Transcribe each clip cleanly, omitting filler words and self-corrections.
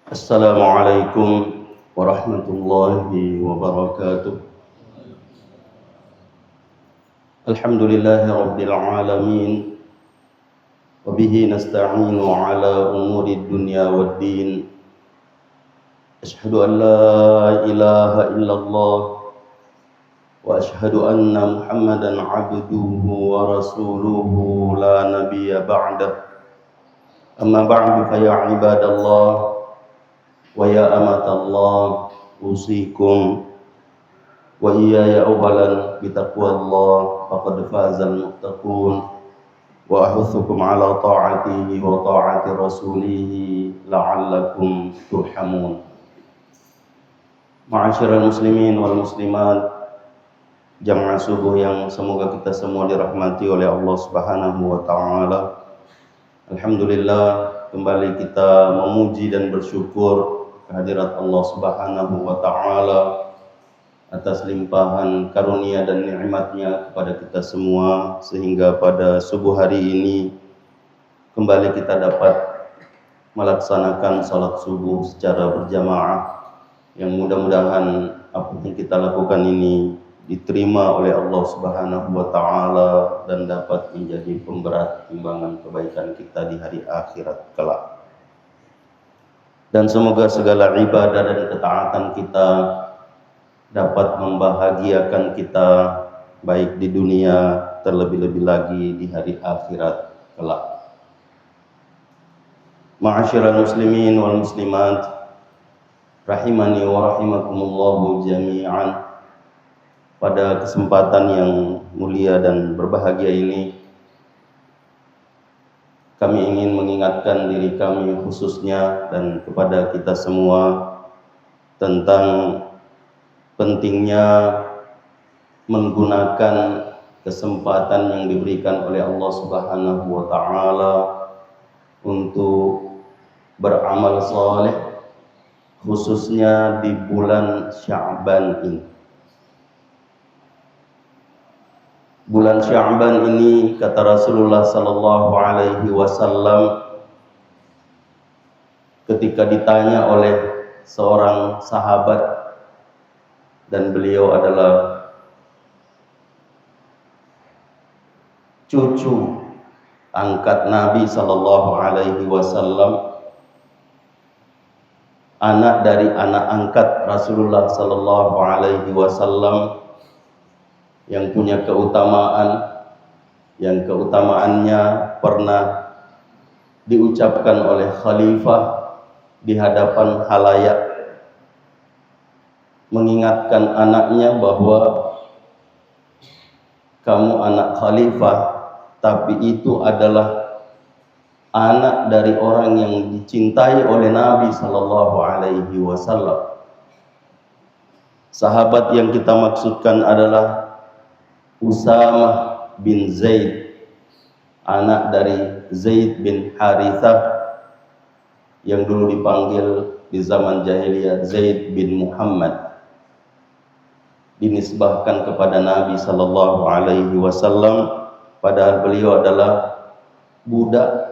Assalamualaikum warahmatullahi wabarakatuh. Alhamdulillahi rabbil alamin. Wa bihi nasta'inu ala umuri dunya waddin. Asyhadu an la ilaha illallah wa asyhadu anna Muhammadan abduhu wa rasuluhu la nabiyya ba'dah. Amma ba'du fa ya ibadallah wa ya amatallah usikum wa iyaya awalan bitaqwallah faqad fazal muttaqun wa ahuthukum ala ta'atihi wa ta'ati rasulihi la'allakum turhamun. Ma'asyiral muslimin wal muslimat, jamaah subuh yang semoga kita semua dirahmati oleh Allah Subhanahu wa taala. Alhamdulillah, kembali kita memuji dan bersyukur kehadirat Allah Subhanahu wa taala atas limpahan karunia dan nikmatnya kepada kita semua, sehingga pada subuh hari ini kembali kita dapat melaksanakan salat subuh secara berjamaah, yang mudah-mudahan apa yang kita lakukan ini diterima oleh Allah Subhanahu wa taala dan dapat menjadi pemberat timbangan kebaikan kita di hari akhirat kelak. Dan semoga segala ibadah dan ketaatan kita dapat membahagiakan kita baik di dunia, terlebih-lebih lagi di hari akhirat kelak. Ma'asyiral muslimin wal muslimat, rahimani wa rahimakumullahu jami'an. Pada kesempatan yang mulia dan berbahagia ini, kami ingin mengingatkan diri kami khususnya dan kepada kita semua tentang pentingnya menggunakan kesempatan yang diberikan oleh Allah Subhanahu wa taala untuk beramal saleh, khususnya di bulan Sya'ban ini. Bulan Sya'ban ini, kata Rasulullah sallallahu alaihi wasallam, ketika ditanya oleh seorang sahabat, dan beliau adalah cucu angkat Nabi sallallahu alaihi wasallam, anak dari anak angkat Rasulullah sallallahu alaihi wasallam, yang punya keutamaan, yang keutamaannya pernah diucapkan oleh khalifah di hadapan halayak, mengingatkan anaknya bahwa kamu anak khalifah, tapi itu adalah anak dari orang yang dicintai oleh Nabi sallallahu alaihi wasallam. Sahabat yang kita maksudkan adalah Usamah bin Zaid, anak dari Zaid bin Harithah, yang dulu dipanggil di zaman jahiliyah Zaid bin Muhammad, dinisbahkan kepada Nabi sallallahu alaihi wasallam, padahal beliau adalah budak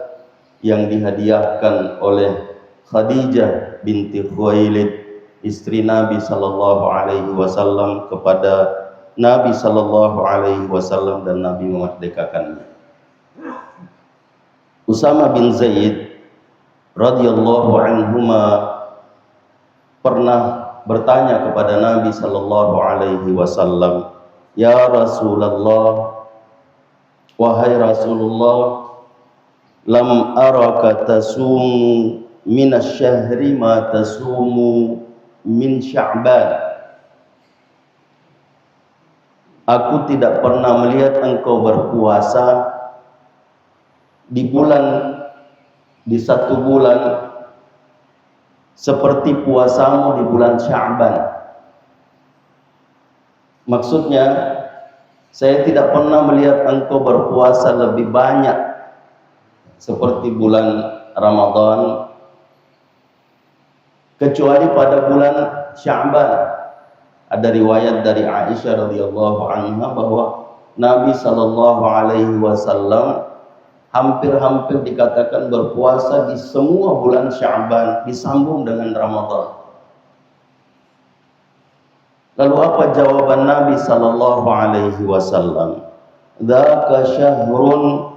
yang dihadiahkan oleh Khadijah binti Khuwailid, istri Nabi sallallahu alaihi wasallam, kepada Nabi sallallahu alaihi wasallam, dan Nabi memerdekakannya. Usamah bin Zaid radhiyallahu anhuma pernah bertanya kepada Nabi sallallahu alaihi wasallam, "Ya Rasulullah, wahai Rasulullah, lam araka tasumu minasyahri ma tasumu min Sya'ban." Aku tidak pernah melihat engkau berpuasa di satu bulan seperti puasamu di bulan Sya'ban. Maksudnya, saya tidak pernah melihat engkau berpuasa lebih banyak seperti bulan Ramadan, kecuali pada bulan Sya'ban. Ada riwayat dari Aisyah radhiyallahu anha bahwa Nabi sallallahu alaihi wasallam hampir-hampir dikatakan berpuasa di semua bulan Sya'ban disambung dengan Ramadan. Lalu apa jawaban Nabi sallallahu alaihi wasallam? Dzaka syahrun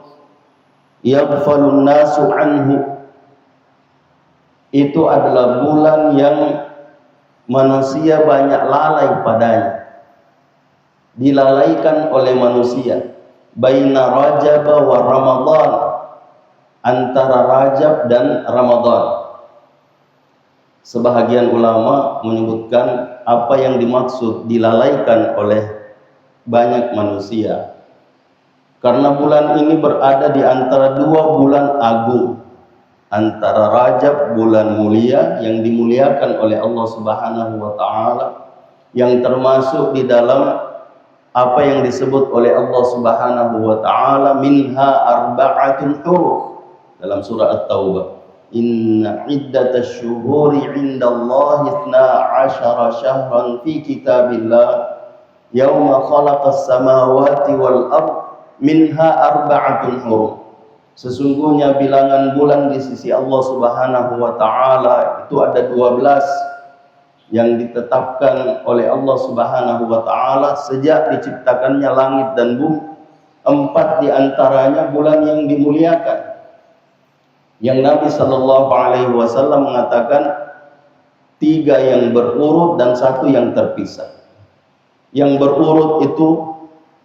yaghfalun nasu anhu. Itu adalah bulan yang manusia banyak lalai padanya, dilalaikan oleh manusia. Baina Rajab wa Ramadan, antara Rajab dan Ramadan. Sebahagian ulama menyebutkan apa yang dimaksud dilalaikan oleh banyak manusia, karena bulan ini berada di antara dua bulan agung, antara Rajab, bulan mulia yang dimuliakan oleh Allah Subhanahu wa taala, yang termasuk di dalam apa yang disebut oleh Allah Subhanahu wa taala, minha arba'atun huruf, dalam surah At-Taubah. Inna iddatasy syuhuri 'indallahi 12 syahran fi kitabillah yauma khalaqas samawati wal ard minha arba'atun huruf. Sesungguhnya bilangan bulan di sisi Allah Subhanahu wa taala itu ada 12 yang ditetapkan oleh Allah Subhanahu wa taala sejak diciptakannya langit dan bumi. 4 di antaranya bulan yang dimuliakan, yang Nabi sallallahu alaihi wasallam mengatakan 3 yang berurut dan 1 yang terpisah. Yang berurut itu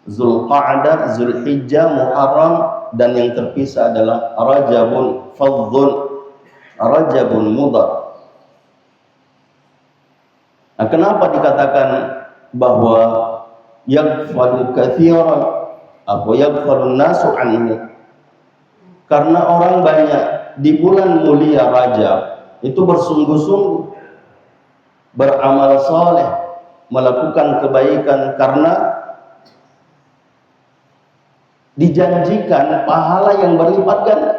Zulqa'dah, Zulhijjah, Muharram, dan yang terpisah adalah Rajabun Fadhun, Rajabun Mudhar. Nah, kenapa dikatakan bahwa yaghfalu katsiran atau yaghfalun nasu anhu? Karena orang banyak di bulan mulia Rajab itu bersungguh-sungguh beramal soleh, melakukan kebaikan, karena dijanjikan pahala yang berlipat ganda.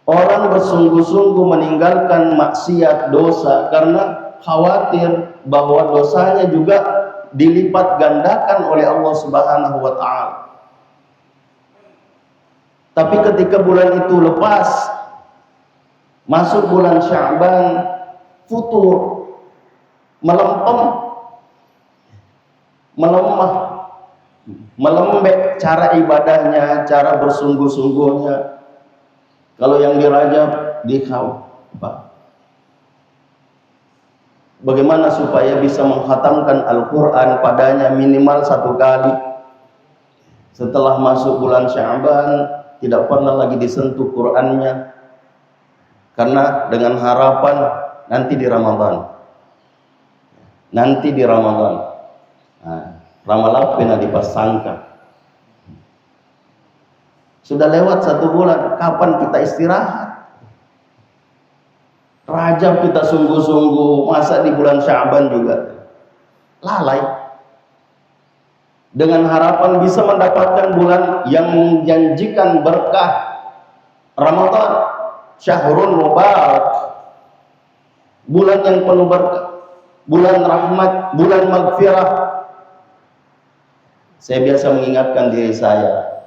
Orang bersungguh-sungguh meninggalkan maksiat, dosa, karena khawatir bahwa dosanya juga dilipat gandakan oleh Allah Subhanahu wa taala. Tapi ketika bulan itu lepas, masuk bulan Sya'ban, futur, melempem, melemah, melembek cara ibadahnya, cara bersungguh-sungguhnya. Kalau yang di Rajab bagaimana supaya bisa mengkhatamkan Al-Quran padanya minimal 1 kali. Setelah masuk bulan Sya'ban tidak pernah lagi disentuh Qurannya, karena dengan harapan nanti di Ramadan, nah, ramalapena dipasangka. Sudah lewat 1 bulan, kapan kita istirahat? Rajab kita sungguh-sungguh, masa di bulan Sya'ban juga lalai. Dengan harapan bisa mendapatkan bulan yang menjanjikan berkah, Ramadan, syahrun mubarak, bulan yang penuh berkah, bulan rahmat, bulan maghfirah. Saya biasa mengingatkan diri saya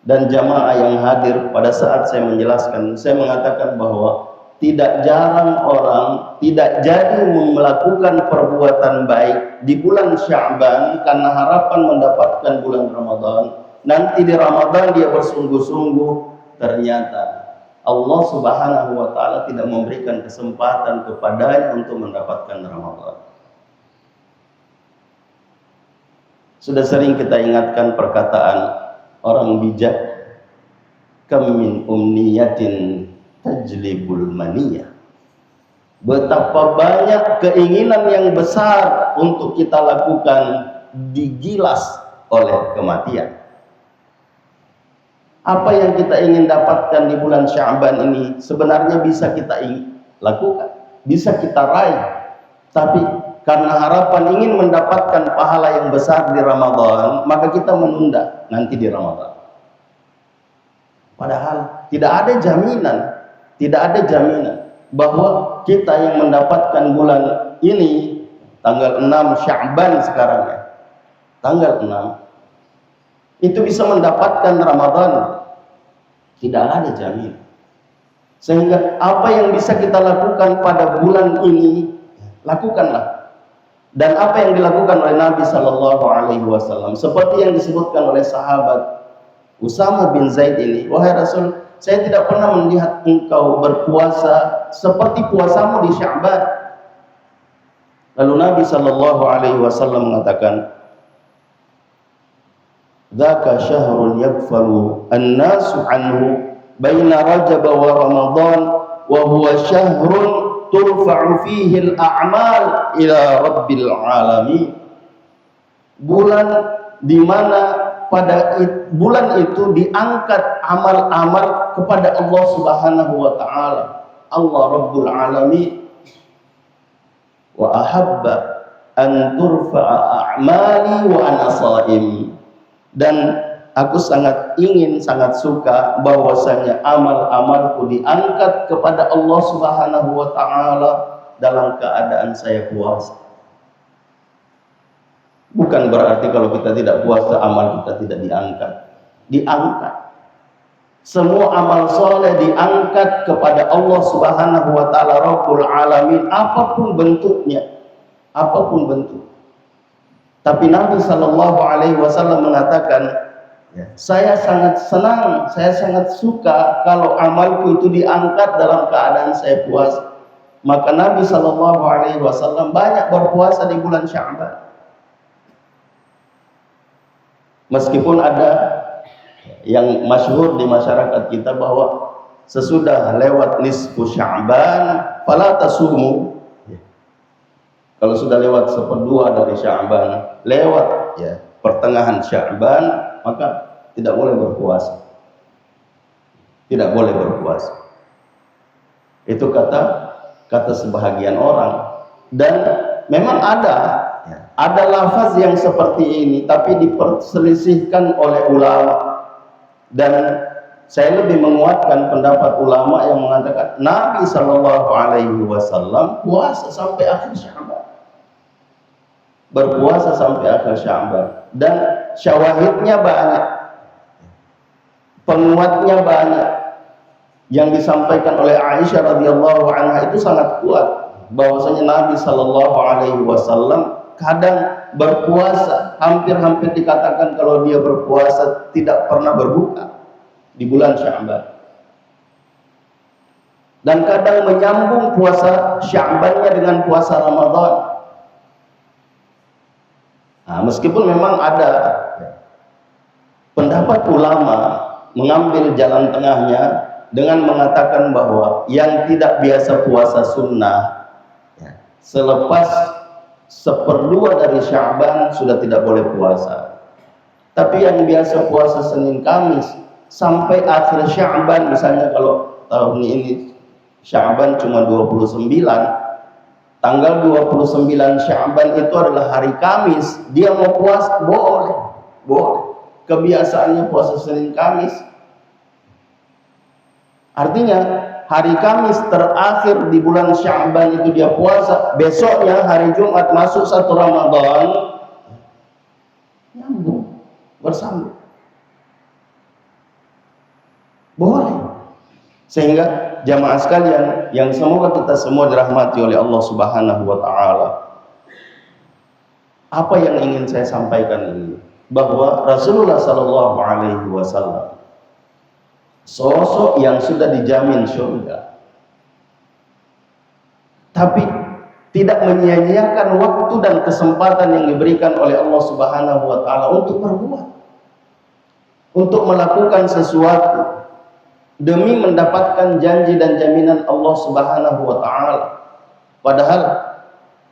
dan jamaah yang hadir pada saat saya menjelaskan, saya mengatakan bahwa tidak jarang orang tidak jadi melakukan perbuatan baik di bulan Sya'ban karena harapan mendapatkan bulan Ramadan. Nanti di Ramadan dia bersungguh-sungguh, ternyata Allah Subhanahu wa taala tidak memberikan kesempatan kepadanya untuk mendapatkan Ramadan. Sudah sering kita ingatkan perkataan orang bijak, kam min umniyatin tajlibul maniyah. Betapa banyak keinginan yang besar untuk kita lakukan digilas oleh kematian. Apa yang kita ingin dapatkan di bulan Sya'ban ini sebenarnya bisa kita lakukan, bisa kita raih, tapi karena harapan ingin mendapatkan pahala yang besar di Ramadan, maka kita menunda nanti di Ramadan. Padahal tidak ada jaminan bahwa kita yang mendapatkan bulan ini tanggal 6 Sya'ban sekarang ya. Tanggal 6 itu bisa mendapatkan Ramadan. Tidak ada jaminan. Sehingga apa yang bisa kita lakukan pada bulan ini, lakukanlah. Dan apa yang dilakukan oleh Nabi Sallallahu Alaihi Wasallam, seperti yang disebutkan oleh sahabat Usama bin Zaid ini, wahai Rasul, saya tidak pernah melihat engkau berpuasa seperti puasamu di Sya'ban. Lalu Nabi Sallallahu Alaihi Wasallam mengatakan, "Dzaka syahrun yaghfalu an-nasu anhu baina Rajab wa Ramadan wa huwa syahrun turfa'u fihi al-a'mal ila rabbil alamin." Bulan di mana pada bulan itu diangkat amal-amal kepada Allah Subhanahu wa taala, Allah Rabbul Alamin. Wa ahabba an turfa'a a'mali wa ana sha'im. Dan aku sangat ingin, sangat suka bahwasanya amal-amalku diangkat kepada Allah Subhanahu wa taala dalam keadaan saya puasa. Bukan berarti kalau kita tidak puasa amal kita tidak diangkat. Diangkat. Semua amal soleh diangkat kepada Allah Subhanahu wa taala Rabbul Alamin, apapun bentuknya. Apapun bentuk. Tapi Nabi Sallallahu Alaihi Wasallam mengatakan, saya sangat senang, saya sangat suka kalau amalku itu diangkat dalam keadaan saya puasa. Maka Nabi Sallallahu Alaihi Wasallam banyak berpuasa di bulan Sya'ban. Meskipun ada yang masyhur di masyarakat kita bahwa sesudah lewat nisfu Sya'ban fala tasumu. Kalau sudah lewat seperdua dari Sya'ban, lewat pertengahan Sya'ban, maka tidak boleh berpuasa. Tidak boleh berpuasa. Itu kata sebahagian orang. Dan memang ada lafaz yang seperti ini, tapi diperselisihkan oleh ulama. Dan saya lebih menguatkan pendapat ulama yang mengatakan Nabi Sallallahu Alaihi Wasallam puasa sampai akhir Sya'ban, berpuasa sampai akhir Sya'ban, dan syawahidnya banyak, penguatnya banyak. Yang disampaikan oleh Aisyah radhiyallahu anha itu sangat kuat, bahwasanya Nabi Sallallahu Alaihi Wasallam kadang berpuasa, hampir-hampir dikatakan kalau dia berpuasa tidak pernah berbuka di bulan Sya'ban. Dan kadang menyambung puasa Sya'bannya dengan puasa Ramadan. Nah, meskipun memang ada pendapat ulama mengambil jalan tengahnya dengan mengatakan bahwa yang tidak biasa puasa sunnah selepas seperdua dari Sya'ban sudah tidak boleh puasa. Tapi yang biasa puasa Senin Kamis sampai akhir Sya'ban, misalnya kalau tahun ini Sya'ban cuma 29, tanggal 29 Sya'ban itu adalah hari Kamis, dia mau puasa boleh. Kebiasaannya puasa Senin Kamis. Artinya hari Kamis terakhir di bulan Sya'ban itu dia puasa, besoknya hari Jumat masuk 1 Ramadan, nyambung, bersambung. Boleh. Sehingga jamaah sekalian yang semoga kita semua dirahmati oleh Allah Subhanahu wa taala. Apa yang ingin saya sampaikan ini, bahwa Rasulullah Sallallahu Alaihi Wasallam sosok yang sudah dijamin surga, tapi tidak menyia-nyiakan waktu dan kesempatan yang diberikan oleh Allah Subhanahu wa taala untuk berbuat, untuk melakukan sesuatu demi mendapatkan janji dan jaminan Allah Subhanahu wa taala. Padahal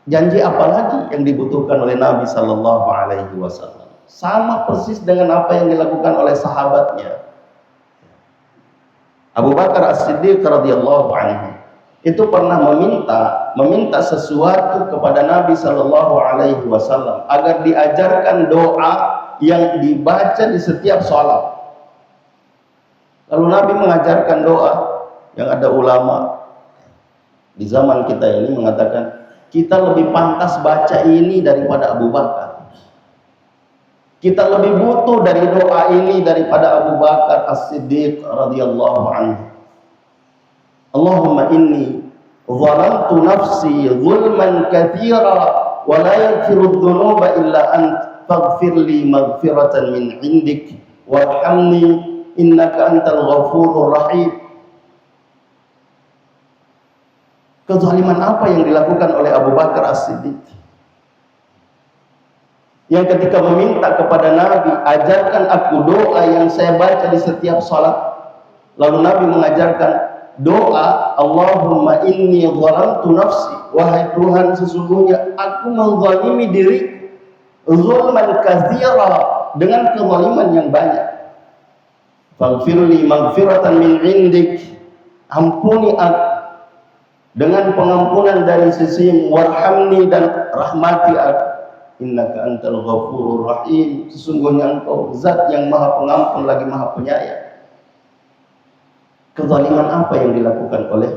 janji apa lagi yang dibutuhkan oleh Nabi Sallallahu Alaihi Wasallam? Sama persis dengan apa yang dilakukan oleh sahabatnya. Abu Bakar As-Siddiq radhiyallahu anhu itu pernah meminta sesuatu kepada Nabi Sallallahu Alaihi Wasallam agar diajarkan doa yang dibaca di setiap sholat. Lalu Nabi mengajarkan doa yang ada ulama di zaman kita ini mengatakan kita lebih pantas baca ini daripada Abu Bakar. Kita lebih butuh dari doa ini daripada Abu Bakar As-Siddiq radhiyallahu anhu. Allahumma inni zalamtu nafsi zulman katsira wa la yaghfiru dzunuba illa ant faghfir li maghfiratan min 'indik warhamni innaka antal ghafurur rahim. Kezaliman apa yang dilakukan oleh Abu Bakar As-Siddiq? Yang ketika meminta kepada Nabi, ajarkan aku doa yang saya baca di setiap salat. Lalu Nabi mengajarkan doa, Allahumma inni zalamtu nafsi, wahai Tuhan sesungguhnya aku menzalimi diri, zulman katsira, dengan kezaliman yang banyak. Faghfirli maghfiratan min 'indik, ampuni aku dengan pengampunan dari sisimu, warhamni, dan rahmati aku, innaka antal ghafurur rahim, sesungguhnya engkau zat yang maha pengampun lagi maha penyayang. Kezaliman apa yang dilakukan oleh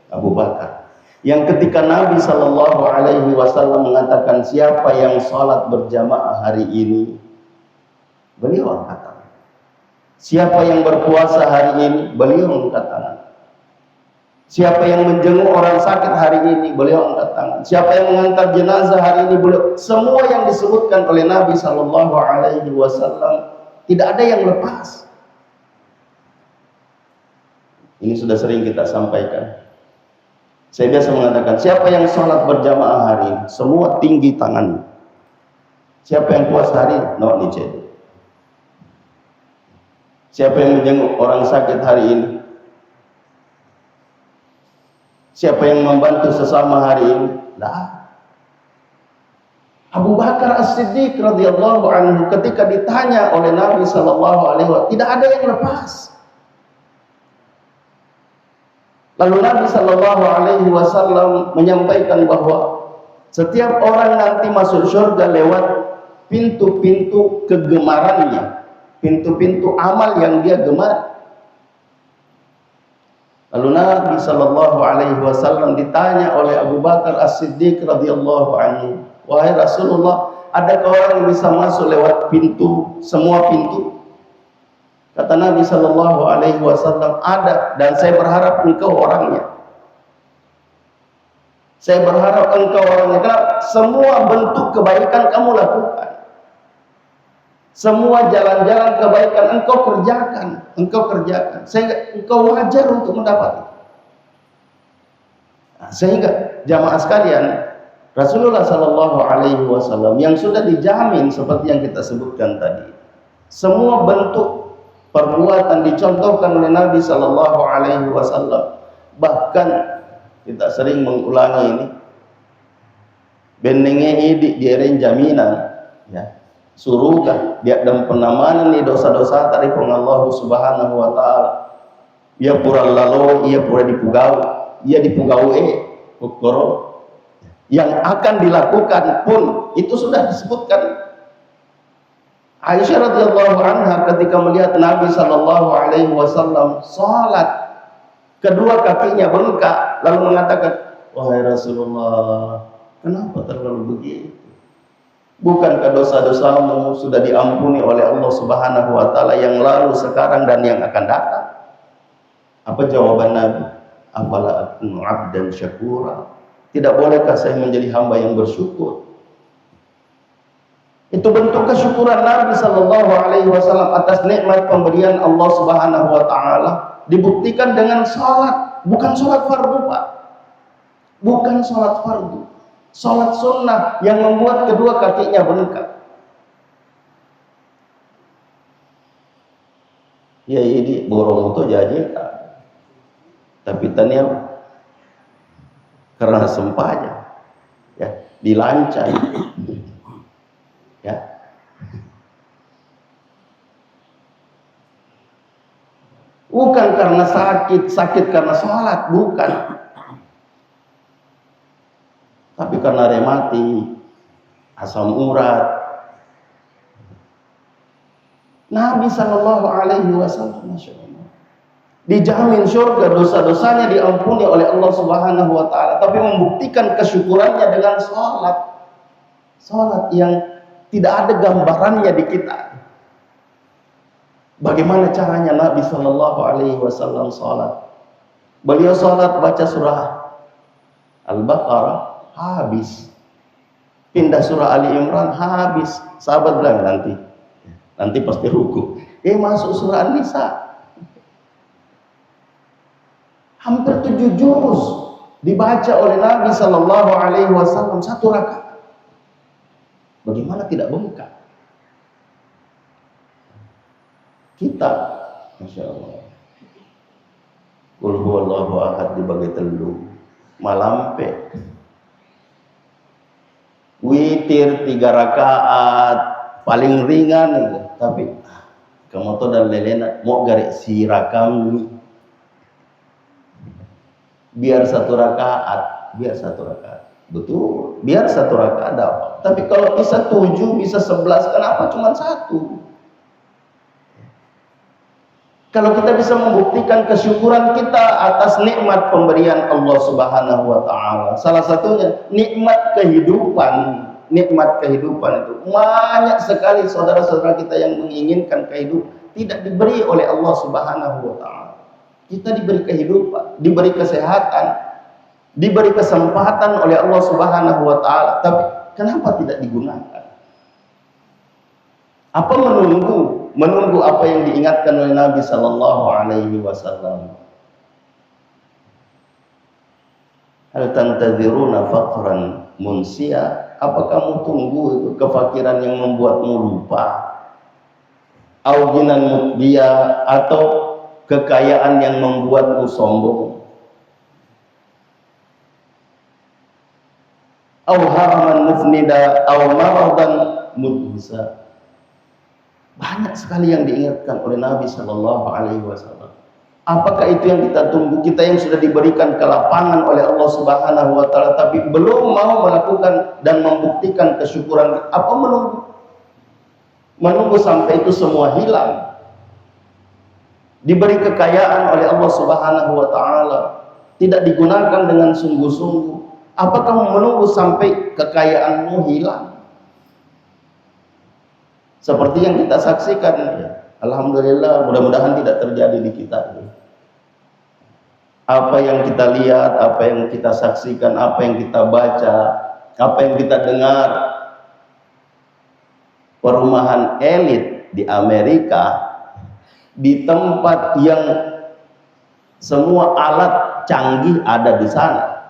Abu Bakar? Yang ketika Nabi sallallahu alaihi wasallam mengatakan siapa yang salat berjamaah hari ini, beliau angkat tangan. Siapa yang berpuasa hari ini, beliau angkat tangan. Siapa yang menjenguk orang sakit hari ini, beliau angkat tangan. Siapa yang mengantar jenazah hari ini, beliau. Semua yang disebutkan oleh Nabi sallallahu alaihi wasallam tidak ada yang lepas. Ini sudah sering kita sampaikan. Saya biasa mengatakan, siapa yang sholat berjamaah hari ini, semua tinggi tangan. Siapa yang puasa hari ini, no nicet. Siapa yang menjenguk orang sakit hari ini? Siapa yang membantu sesama hari ini? Nah, Abu Bakar As-Siddiq radhiyallahu anhu ketika ditanya oleh Nabi sallallahu alaihi wasallam, tidak ada yang lepas. Lalu Nabi sallallahu alaihi wasallam menyampaikan bahwa setiap orang nanti masuk surga lewat pintu-pintu kegemarannya, pintu-pintu amal yang dia gemar. Lalu Nabi sallallahu alaihi wasallam ditanya oleh Abu Bakar As-Siddiq radhiyallahu anhu, wahai Rasulullah, adakah orang yang bisa masuk lewat pintu, semua pintu? Kata Nabi sallallahu alaihi wasallam, ada, dan saya berharap engkau orangnya. Saya berharap engkau orangnya. Kenapa? Semua bentuk kebaikan kamu lakukan. Semua jalan-jalan kebaikan engkau kerjakan, sehingga engkau wajar untuk mendapat. Nah, sehingga jamaah sekalian, Rasulullah sallallahu alaihi wasallam yang sudah dijamin seperti yang kita sebutkan tadi, semua bentuk perbuatan dicontohkan oleh Nabi sallallahu alaihi wasallam. Bahkan kita sering mengulangi ini, benenge idi dieren jaminan, ya. Surga dia dan penamanan ni dosa-dosa dari Allah Subhanahu wa taala. Ia pura lalu, ia pura dipugau, ia dipugau kokoro. Yang akan dilakukan pun itu sudah disebutkan. Aisyah radhiyallahu anha ketika melihat Nabi sallallahu alaihi wasallam salat, kedua kakinya bengkak, lalu mengatakan, wahai Rasulullah, kenapa terlalu begitu? Bukankah dosa-dosamu sudah diampuni oleh Allah Subhanahu wa taala yang lalu, sekarang, dan yang akan datang? Apa jawaban Nabi? Afala akunu 'abdan syakura? Tidak bolehkah saya menjadi hamba yang bersyukur? Itu bentuk kesyukuran Nabi sallallahu alaihi wasallam atas nikmat pemberian Allah Subhanahu wa taala, dibuktikan dengan salat, bukan salat fardu, Pak. Bukan salat fardu. Salat sunnah yang membuat kedua kakinya bengkak. Ya ini borong itu jadi, tapi tanya karena sempanya, ya dilancai, ya. Bukan karena sakit karena salat, bukan. Tapi karena remati, asam urat. Nabi sallallahu alaihi wasallam, masya Allah, dijamin surga, dosa-dosanya diampuni oleh Allah Subhanahu wa taala, tapi membuktikan kesyukurannya dengan salat. Salat yang tidak ada gambarannya di kita. Bagaimana caranya Nabi Shallallahu Alaihi Wasallam sholat? Beliau sholat baca surah Al-Baqarah habis, pindah surah Ali Imran habis. Sahabat bilang nanti pasti ruku. Masuk surah An-Nisa, hampir 7 juz dibaca oleh Nabi Shallallahu Alaihi Wasallam satu rakaat. Bagaimana tidak bengkak? Kita, masya Allah, Qul huwallahu ahad dibagi telu, malampe, witir 3 rakaat, paling ringan, tapi kamu tuh dan lelena mau garik si rakam biar 1 rakaat, betul, biar 1 rakaat dapat. Tapi kalau bisa 7, bisa 11, kenapa cuma 1? Kalau kita bisa membuktikan kesyukuran kita atas nikmat pemberian Allah Subhanahu wa taala. Salah satunya nikmat kehidupan. Nikmat kehidupan itu banyak sekali saudara-saudara kita yang menginginkan kehidupan tidak diberi oleh Allah Subhanahu wa taala. Kita diberi kehidupan, diberi kesehatan, diberi kesempatan oleh Allah Subhanahu wa taala, tapi kenapa tidak digunakan? Apa menunggu apa yang diingatkan oleh Nabi Sallallahu Alaihi Wasallam? Hal tantadziruna faqran munsia? Apa kamu tunggu itu kefakiran yang membuatmu lupa? Au ginan mutbiya, atau kekayaan yang membuatmu sombong? Au haraman mufnida au maradan mudhisa? Banyak sekali yang diingatkan oleh Nabi Shallallahu Alaihi Wasallam. Apakah itu yang kita tunggu? Kita yang sudah diberikan kelapangan oleh Allah Subhanahu Wa Taala, tapi belum mau melakukan dan membuktikan kesyukuran. Apa menunggu sampai itu semua hilang? Diberi kekayaan oleh Allah Subhanahu Wa Taala, tidak digunakan dengan sungguh-sungguh. Apakah menunggu sampai kekayaanmu hilang? Seperti yang kita saksikan, ya. Alhamdulillah, mudah-mudahan tidak terjadi di kita. Apa yang kita lihat, apa yang kita saksikan, apa yang kita baca, apa yang kita dengar, perumahan elit di Amerika, di tempat yang semua alat canggih ada di sana,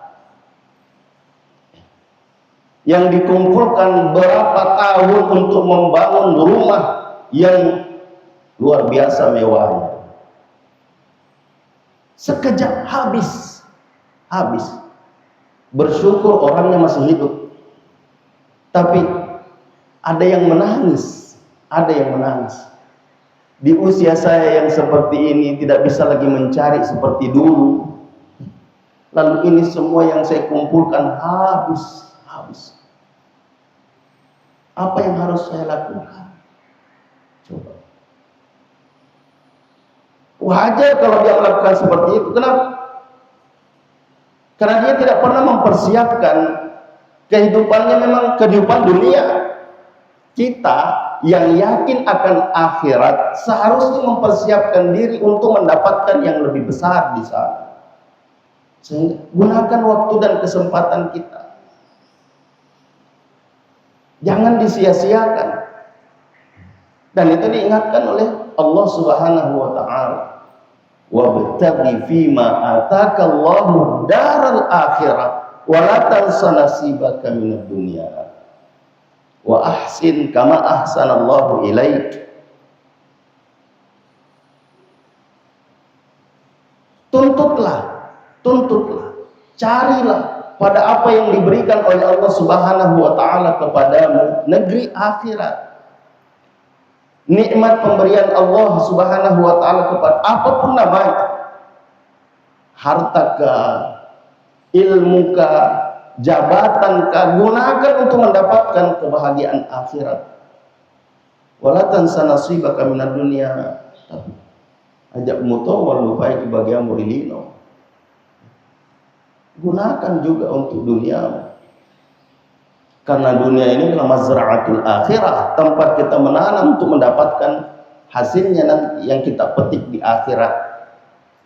yang dikumpulkan berapa tahun untuk membangun rumah yang luar biasa mewahnya, sekejap habis. Bersyukur orangnya masih hidup, tapi ada yang menangis. Di usia saya yang seperti ini tidak bisa lagi mencari seperti dulu. Lalu ini semua yang saya kumpulkan habis. Apa yang harus saya lakukan? Coba. Wajar kalau dia melakukan seperti itu. Kenapa? Karena dia tidak pernah mempersiapkan kehidupannya, memang kehidupan dunia. Kita yang yakin akan akhirat seharusnya mempersiapkan diri untuk mendapatkan yang lebih besar di sana. Sehingga gunakan waktu dan kesempatan kita. Jangan disia-siakan. Dan itu diingatkan oleh Allah Subhanahu wa taala. Wabtaghi fima atakallahu daral akhirah wa la tansa nasibaka minad dunya wa ahsin kama ahsanallahu ilaik. Tuntutlah, carilah pada apa yang diberikan oleh Allah Subhanahu wa taala kepadamu, negeri akhirat. Nikmat pemberian Allah Subhanahu wa taala kepada apapun namanya. Hartakah, ilmuka, jabatankah, gunakan untuk mendapatkan kebahagiaan akhirat. Wala tansa nasibaka minad dunya. Ajak mutawal lupai kebahagiaan murilino. Gunakan juga untuk dunia. Karena dunia ini adalah mazra'atul akhirah, tempat kita menanam untuk mendapatkan hasilnya nanti yang kita petik di akhirat.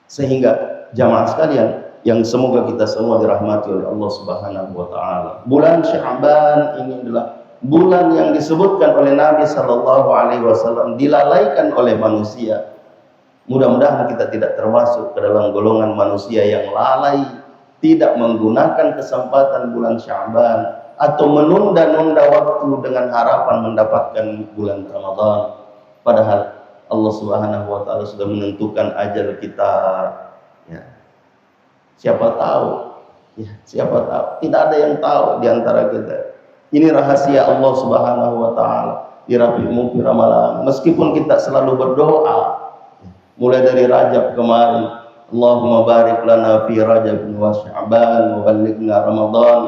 Sehingga jamaah sekalian yang semoga kita semua dirahmati oleh Allah Subhanahu wa taala. Bulan Sya'ban ini adalah bulan yang disebutkan oleh Nabi sallallahu alaihi wasallam dilalaikan oleh manusia. Mudah-mudahan kita tidak termasuk ke dalam golongan manusia yang lalai, tidak menggunakan kesempatan bulan Sya'ban atau menunda-nunda waktu dengan harapan mendapatkan bulan Ramadan. Padahal Allah Subhanahu wa taala sudah menentukan ajal kita. Ya. Siapa tahu? Ya, siapa tahu? Tidak ada yang tahu di antara kita. Ini rahasia Allah Subhanahu wa taala di Rabiul Ramadan. Meskipun kita selalu berdoa mulai dari Rajab kemarin, Allahumma barik lana fi Rajab wa Sya'ban wa ballighna Ramadan.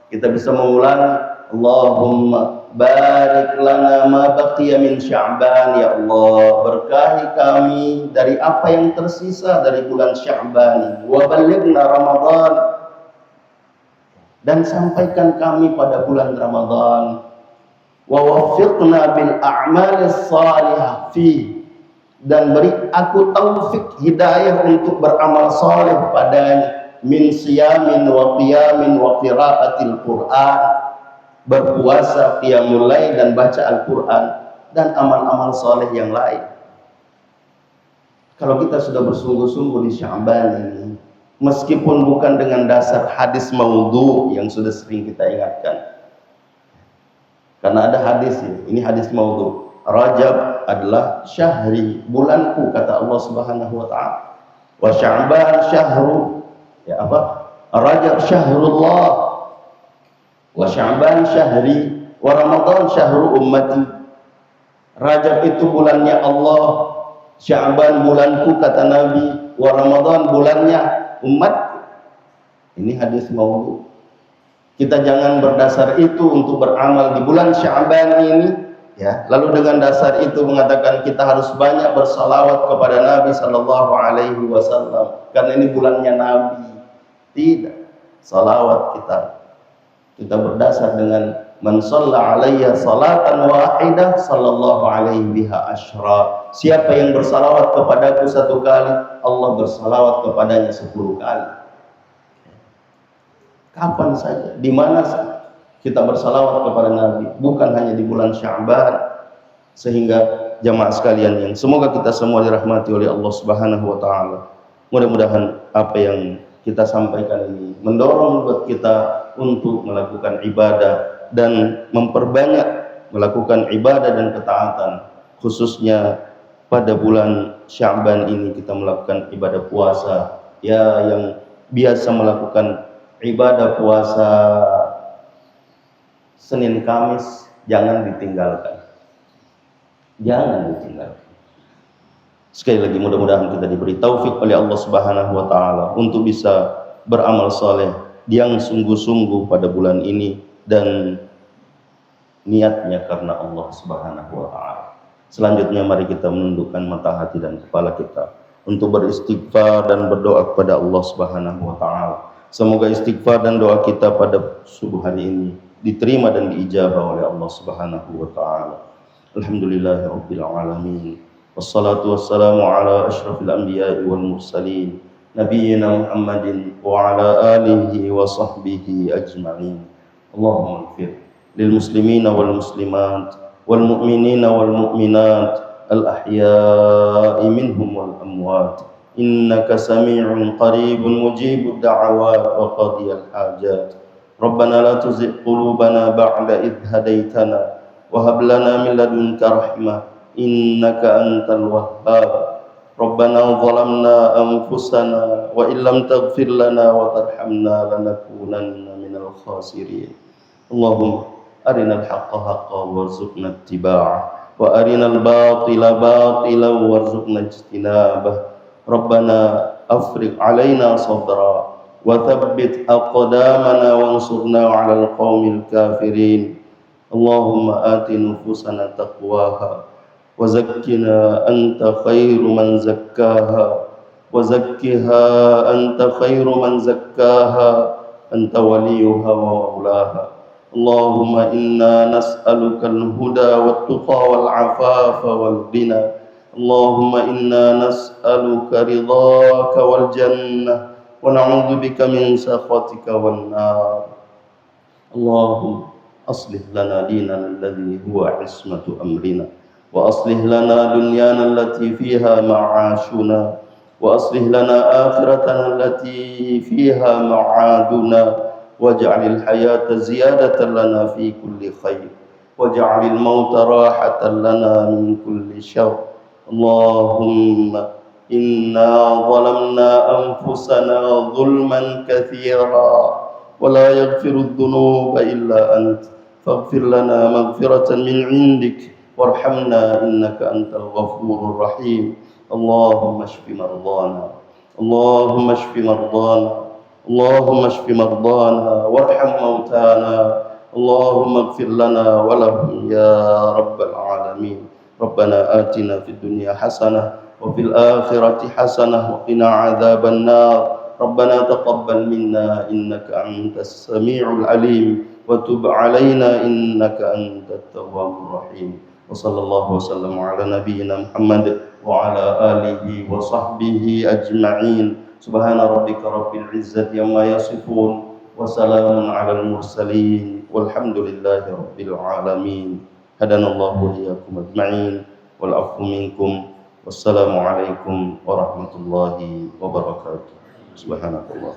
Kita bisa mengulangi, Allahumma barik lana ma baqiya min Sya'ban, ya Allah, berkahi kami dari apa yang tersisa dari bulan Sya'ban, wa ballighna Ramadan, dan sampaikan kami pada bulan Ramadan, wa waffiqna bil a'malis salihah fi, dan beri aku taufik hidayah untuk beramal saleh padanya, min siyamin wa qiyamin wa qiraatil Qur'an, berpuasa, qiyamul lail, dan baca Al-Quran, dan amal-amal saleh yang lain. Kalau kita sudah bersungguh-sungguh di Sya'ban ini, meskipun bukan dengan dasar hadis maudhu yang sudah sering kita ingatkan, karena ada hadis ini hadis maudhu, Rajab adalah syahri, bulanku, kata Allah Subhanahu wa taala, wa Sya'ban syahru, ya apa? Rajab syahrullah, wa Sya'ban syahri, wa Ramadan syahru ummati. Rajab itu bulannya Allah, Sya'ban bulanku, kata Nabi, wa Ramadan bulannya umat. Ini hadis maudhu. Kita jangan berdasar itu untuk beramal di bulan Sya'ban ini, ya. Lalu dengan dasar itu mengatakan kita harus banyak bersalawat kepada Nabi sallallahu alaihi wasallam karena ini bulannya Nabi. Tidak. Salawat kita berdasar dengan man shalla alayya salatan wahidah sallallahu alaihi biha asyra. Siapa yang bersalawat kepadaku satu kali, Allah bersalawat kepadanya 10 kali. Kapan saja, di mana saja kita bersalawat kepada Nabi, bukan hanya di bulan Sya'ban. Sehingga jamaah sekalian yang semoga kita semua dirahmati oleh Allah Subhanahu wa taala. Mudah-mudahan apa yang kita sampaikan ini mendorong buat kita untuk melakukan ibadah dan memperbanyak melakukan ibadah dan ketaatan, khususnya pada bulan Sya'ban ini kita melakukan ibadah puasa. Ya, yang biasa melakukan ibadah puasa Senin Kamis, jangan ditinggalkan. Jangan ditinggalkan. Sekali lagi mudah-mudahan kita diberi taufik oleh Allah Subhanahu wa taala untuk bisa beramal saleh yang sungguh-sungguh pada bulan ini dan niatnya karena Allah Subhanahu wa taala. Selanjutnya mari kita menundukkan mata hati dan kepala kita untuk beristighfar dan berdoa kepada Allah Subhanahu wa taala. Semoga istighfar dan doa kita pada subuh hari ini diterima dan diijabah oleh Allah Subhanahu wa taala. Alhamdulillahirabbil alamin. Wassalatu wassalamu ala asyrafil anbiya'i wal mursalin nabiyyina Muhammadin wa ala alihi wa sahbihi ajma'in. Allahumma ighfir lil muslimina wal muslimat wal mu'minina wal mu'minat al ahya'i minhum wal amwat innaka sami'un qaribun mujibud da'awat wa qadiyal hajat. Rabbana la tuzigh qulubana ba'da idh hadaitana wa hab lana min ladunka rahmah innaka antal wahhab. Rabbana zalamna anfusana wa illam taghfir lana wa tarhamna lanakunanna minal khasirin. Allahumma arinal haqqa haqqan warzuqna ittiba'ah wa arinal batila batilan warzuqna ijtinabah. Rabbana afriq alaina sabra wa thabbit aqdamana wansurna 'alal qaumil kafirin. Allahumma ati nufusana taqwaha wa zakkina anta khairu man zakkaha wa zakkiha anta khairu man zakkaha anta waliyuha wa maulaha. اللهم إنا نسألك الهدى والتقى والعفاف والغنى اللهم إنا نسألك رضاك والجنة ونعوذ بك من سخطك والنار اللهم أصلح لنا ديننا الذي هو عصمة أمرنا وأصلح لنا دنيانا التي فيها معاشنا وأصلح لنا آخرتنا التي فيها معادنا واجعل الحياة زيادة لنا في كل خير واجعل الموت راحة لنا من كل شر اللهم إنا ظلمنا أنفسنا ظلما كثيرا ولا يغفر الذنوب إلا أنت فاغفر لنا مغفرة من عندك وارحمنا إنك أنت الغفور الرحيم اللهم اشف مرضانا اللهم اشف مرضانا اللهم اشف مرضانا وارحم موتانا اللهم اغفر لنا ولهم يا رب العالمين ربنا آتنا في الدنيا حسنة وفي الآخرة حسنة وقنا عذاب النار ربنا تقبل منا إنك أنت السميع العليم وتب علينا إنك أنت التواب الرحيم وصلى الله وسلم على نبينا محمد وعلى آله وصحبه أجمعين سبحان ربك رب العزة عما يصفون وسلام على المرسلين والحمد لله رب العالمين هدانا الله وإياكم أجمعين والعفو منكم والسلام عليكم ورحمة الله وبركاته سبحانك الله